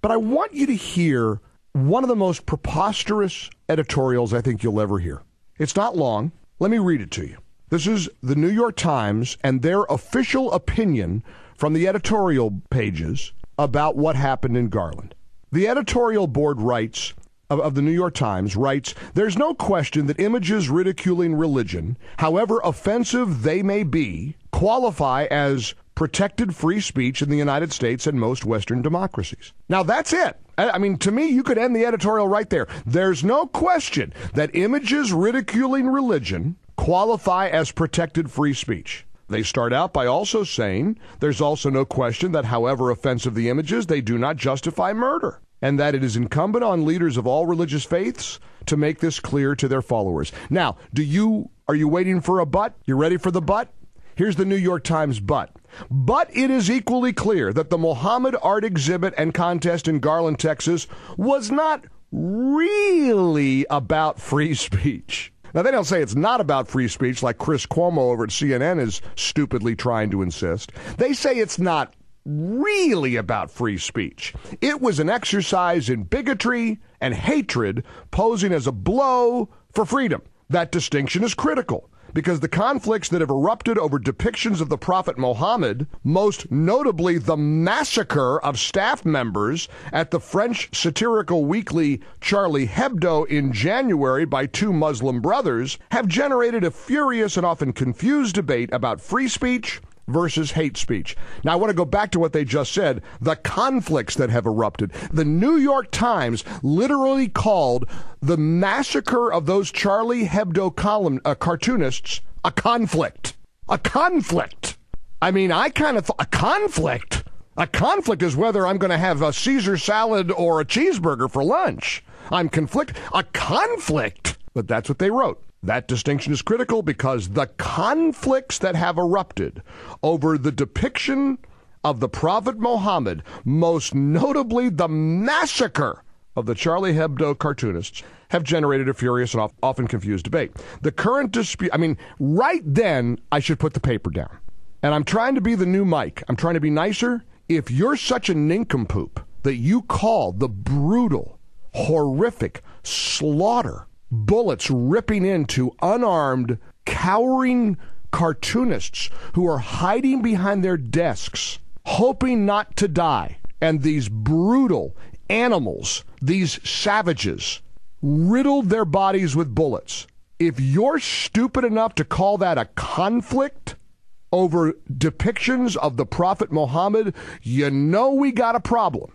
But I want you to hear one of the most preposterous editorials I think you'll ever hear. It's not long. Let me read it to you. This is the New York Times and their official opinion from the editorial pages about what happened in Garland. The editorial board writes, of the New York Times, writes, "There's no question that images ridiculing religion, however offensive they may be, qualify as protected free speech in the United States and most Western democracies." Now, that's it. I mean, to me, you could end the editorial right there. There's no question that images ridiculing religion qualify as protected free speech. They start out by also saying there's also no question that however offensive the images, they do not justify murder, and that it is incumbent on leaders of all religious faiths to make this clear to their followers. Now, are you waiting for a but? You ready for the but? Here's the New York Times but. But it is equally clear that the Muhammad art exhibit and contest in Garland, Texas, was not really about free speech. Now, they don't say it's not about free speech like Chris Cuomo over at CNN is stupidly trying to insist. They say it's not really about free speech. It was an exercise in bigotry and hatred posing as a blow for freedom. That distinction is critical because the conflicts that have erupted over depictions of the Prophet Muhammad, most notably the massacre of staff members at the French satirical weekly Charlie Hebdo in January by two Muslim brothers, have generated a furious and often confused debate about free speech versus hate speech. Now, I want to go back to what they just said, the conflicts that have erupted. The New York Times literally called the massacre of those Charlie Hebdo cartoonists a conflict. A conflict. I mean, I kind of thought, a conflict? A conflict is whether I'm going to have a Caesar salad or a cheeseburger for lunch. A conflict. But that's what they wrote. That distinction is critical because the conflicts that have erupted over the depiction of the Prophet Muhammad, most notably the massacre of the Charlie Hebdo cartoonists, have generated a furious and often confused debate. The current dispute, right then I should put the paper down. And I'm trying to be the new Mike. I'm trying to be nicer. If you're such a nincompoop that you call the brutal, horrific slaughter, bullets ripping into unarmed, cowering cartoonists who are hiding behind their desks, hoping not to die, and these brutal animals, these savages, riddled their bodies with bullets. If you're stupid enough to call that a conflict over depictions of the Prophet Muhammad, you know we got a problem.